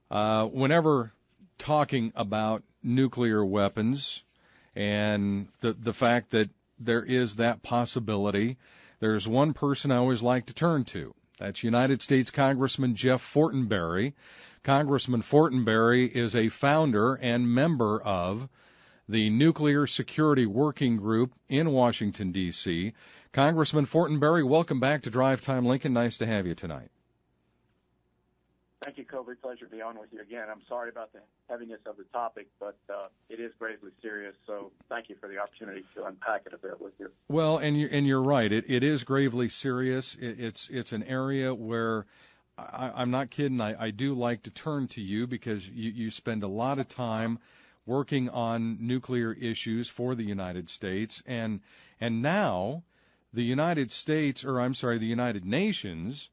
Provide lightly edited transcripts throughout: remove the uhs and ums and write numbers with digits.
Whenever talking about nuclear weapons and the fact that there is that possibility, there's one person I always like to turn to. That's United States Congressman Jeff Fortenberry. Congressman Fortenberry is a founder and member of the Nuclear Security Working Group in Washington, D.C. Congressman Fortenberry, welcome back to Drive Time Lincoln. Nice to have you tonight. Thank you, Colby. Pleasure to be on with you again. I'm sorry about the heaviness of the topic, but it is gravely serious, so thank you for the opportunity to unpack it a bit with you. Well, and you're right. It is gravely serious. It's an area where I'm not kidding. I do like to turn to you because you spend a lot of time working on nuclear issues for the United States, and now the United Nations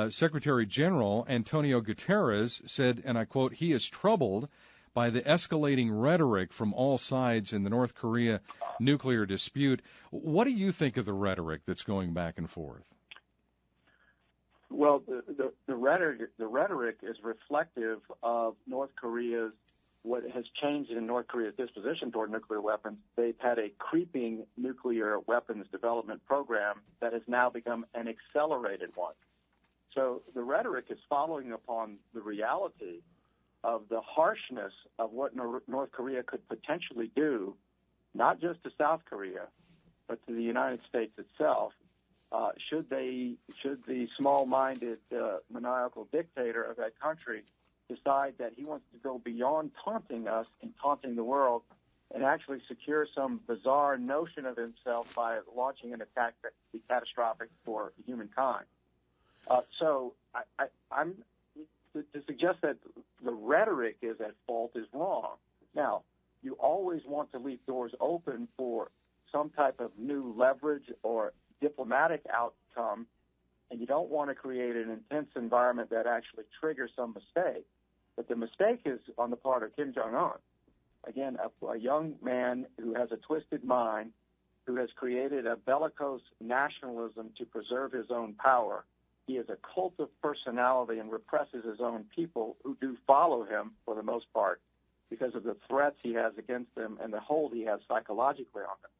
Secretary General Antonio Guterres said, and I quote, he is troubled by the escalating rhetoric from all sides in the North Korea nuclear dispute. What do you think of the rhetoric that's going back and forth? Well, the rhetoric is reflective of North Korea's, what has changed in North Korea's disposition toward nuclear weapons. They've had a creeping nuclear weapons development program that has now become an accelerated one. So the rhetoric is following upon the reality of the harshness of what North Korea could potentially do, not just to South Korea, but to the United States itself, should the small-minded, maniacal dictator of that country decide that he wants to go beyond taunting us and taunting the world and actually secure some bizarre notion of himself by launching an attack that could be catastrophic for humankind. So I'm to suggest that the rhetoric is at fault is wrong. Now, you always want to leave doors open for some type of new leverage or diplomatic outcome, and you don't want to create an intense environment that actually triggers some mistake. But the mistake is on the part of Kim Jong-un. Again, a young man who has a twisted mind, who has created a bellicose nationalism to preserve his own power. He is a cult of personality and represses his own people who do follow him for the most part because of the threats he has against them and the hold he has psychologically on them.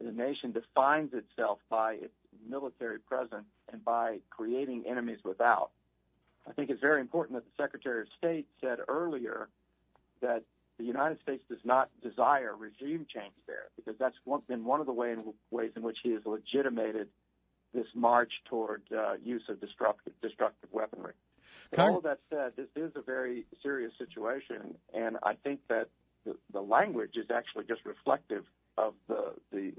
The nation defines itself by its military presence and by creating enemies without. I think it's very important that the Secretary of State said earlier that the United States does not desire regime change there, because that's been one of the ways in which he has legitimated this march toward use of destructive weaponry. All of that said, this is a very serious situation, and I think that the language is actually just reflective of the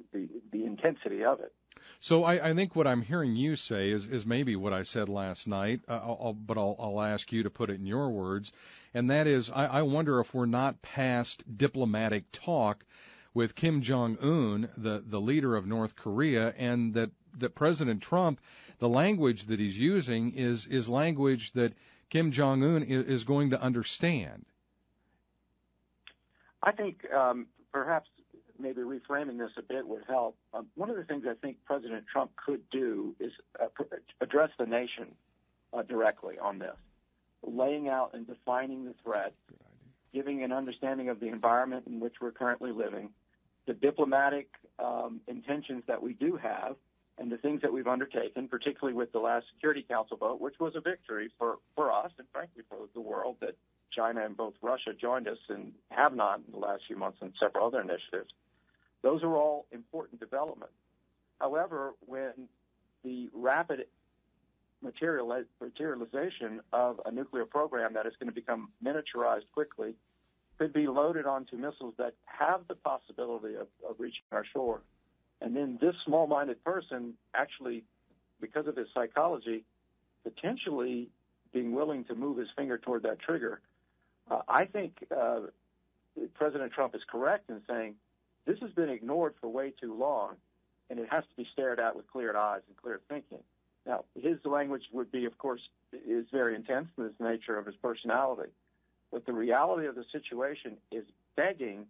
intensity of it. So I think what I'm hearing you say is maybe what I said last night, but I'll ask you to put it in your words, and that is I wonder if we're not past diplomatic talk with Kim Jong-un, the leader of North Korea, and that President Trump, the language that he's using is language that Kim Jong-un is going to understand. I think perhaps maybe reframing this a bit would help. One of the things I think President Trump could do is address the nation directly on this, laying out and defining the threat, giving an understanding of the environment in which we're currently living, the diplomatic intentions that we do have, and the things that we've undertaken, particularly with the last Security Council vote, which was a victory for us and, frankly, for the world, that China and both Russia joined us and have not in the last few months on several other initiatives. Those are all important developments. However, when the rapid materialization of a nuclear program that is going to become miniaturized quickly could be loaded onto missiles that have the possibility of reaching our shore, and then this small-minded person actually, because of his psychology, potentially being willing to move his finger toward that trigger, I think President Trump is correct in saying this has been ignored for way too long, and it has to be stared at with clear eyes and clear thinking. Now, his language would be, of course, is very intense in the nature of his personality, but the reality of the situation is begging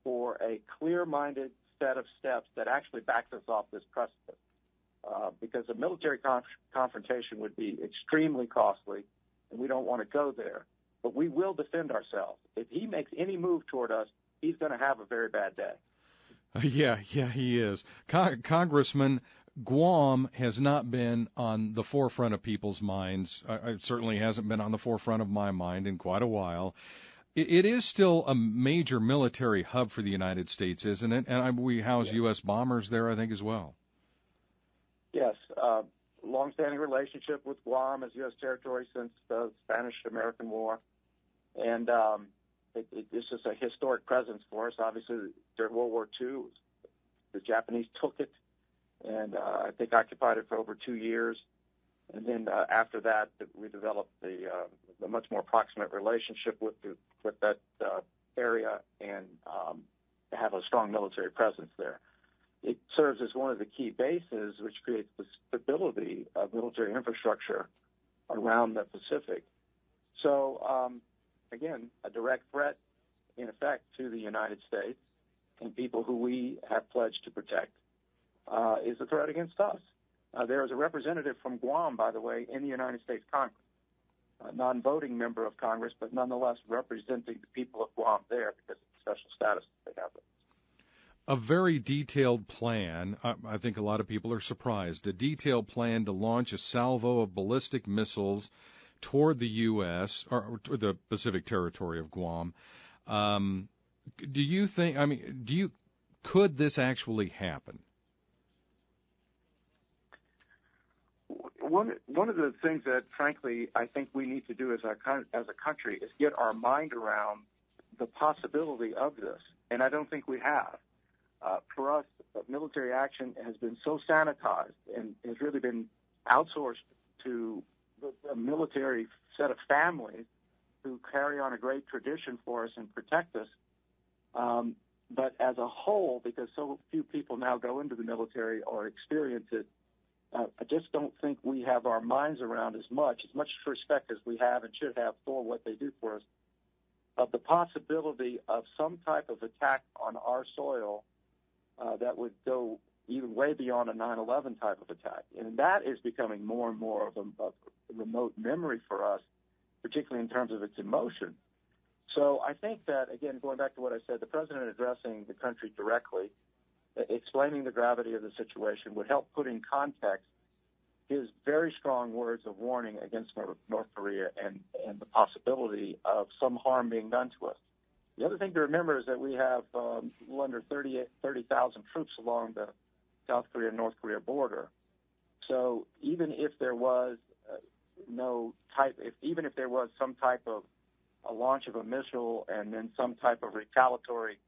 for a clear-minded set of steps that actually backs us off this precipice, because a military confrontation would be extremely costly, and we don't want to go there. but we will defend ourselves. If he makes any move toward us, he's going to have a very bad day. Yeah, he is. Congressman, Guam has not been on the forefront of people's minds. It certainly hasn't been on the forefront of my mind in quite a while. It is still a major military hub for the United States, isn't it? And we house U.S. bombers there, I think, as well. Yes. Long-standing relationship with Guam as U.S. territory since the Spanish-American War. And it's just a historic presence for us. Obviously, during World War II, the Japanese took it and I think occupied it for over 2 years. And then after that, we developed a much more proximate relationship with that area and have a strong military presence there. It serves as one of the key bases, which creates the stability of military infrastructure around the Pacific. So, again, a direct threat, in effect, to the United States and people who we have pledged to protect is a threat against us. There is a representative from Guam, by the way, in the United States Congress, a non-voting member of Congress, but nonetheless representing the people of Guam there because of the special status that they have. A very detailed plan. I think a lot of people are surprised. A detailed plan to launch a salvo of ballistic missiles toward the U.S. or the Pacific territory of Guam. Do you think? Could this actually happen? One of the things that, frankly, I think we need to do as a country is get our mind around the possibility of this, and I don't think we have. For us, military action has been so sanitized and has really been outsourced to a military set of families who carry on a great tradition for us and protect us. But as a whole, because so few people now go into the military or experience it, I just don't think we have our minds around as much respect as we have and should have for what they do for us, of the possibility of some type of attack on our soil that would go even way beyond a 9/11 type of attack. And that is becoming more and more of a remote memory for us, particularly in terms of its emotion. So I think that, again, going back to what I said, the president addressing the country directly, explaining the gravity of the situation would help put in context his very strong words of warning against North Korea and the possibility of some harm being done to us. The other thing to remember is that we have a little under 30,000 troops along the South Korea-North Korea border. So even if there was even if there was some type of a launch of a missile and then some type of retaliatory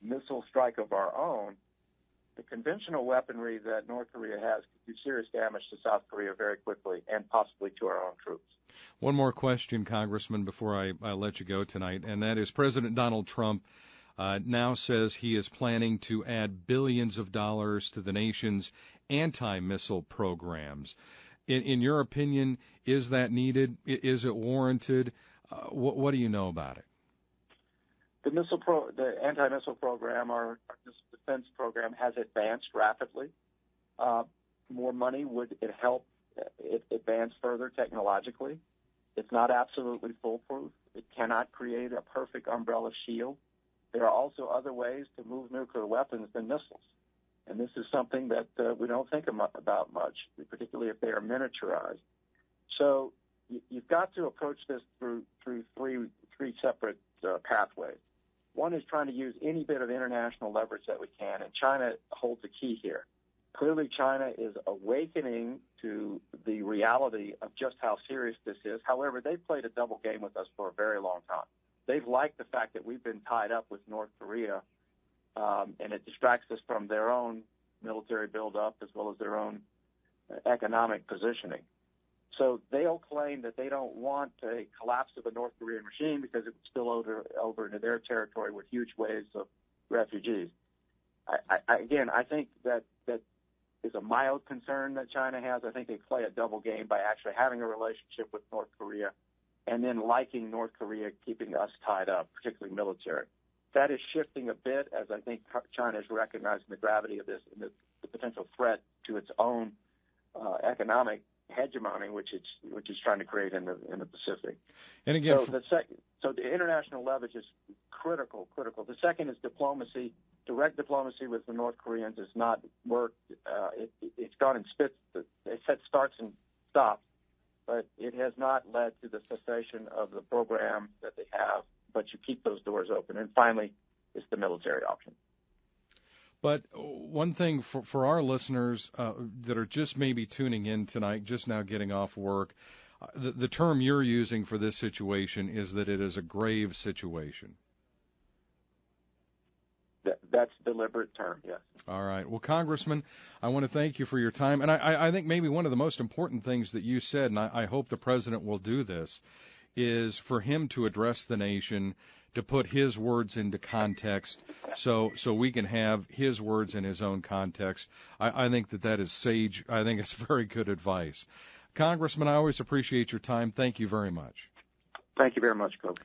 missile strike of our own, the conventional weaponry that North Korea has could do serious damage to South Korea very quickly and possibly to our own troops. One more question, Congressman, before I let you go tonight, and that is President Donald Trump now says he is planning to add billions of dollars to the nation's anti-missile programs. In your opinion, is that needed? Is it warranted? What do you know about it? The anti-missile program, our defense program, has advanced rapidly. More money would it help it advance further technologically. It's not absolutely foolproof. It cannot create a perfect umbrella shield. There are also other ways to move nuclear weapons than missiles. And this is something that we don't think about much, particularly if they are miniaturized. So you've got to approach this through three separate pathways. One is trying to use any bit of international leverage that we can, and China holds the key here. Clearly, China is awakening to the reality of just how serious this is. However, they've played a double game with us for a very long time. They've liked the fact that we've been tied up with North Korea, and it distracts us from their own military buildup as well as their own economic positioning. So they'll claim that they don't want a collapse of the North Korean regime because it would spill over into their territory with huge waves of refugees. I think that is a mild concern that China has. I think they play a double game by actually having a relationship with North Korea and then liking North Korea keeping us tied up, particularly military. That is shifting a bit as I think China is recognizing the gravity of this and the potential threat to its own economic hegemony, which it's trying to create in the Pacific. And again, so the international leverage is critical. The second is diplomacy. Direct diplomacy with the North Koreans has not worked. It's gone in spits. They said starts and stops, but it has not led to the cessation of the program that they have. But you keep those doors open. And finally, it's the military option. But one thing for our listeners that are just maybe tuning in tonight, just now getting off work, the term you're using for this situation is that it is a grave situation. That's a deliberate term, yes. All right. Well, Congressman, I want to thank you for your time. And I think maybe one of the most important things that you said, and I hope the President will do this, is for him to address the nation, to put his words into context so we can have his words in his own context. I think that is sage. I think it's very good advice. Congressman, I always appreciate your time. Thank you very much. Thank you very much, Colby.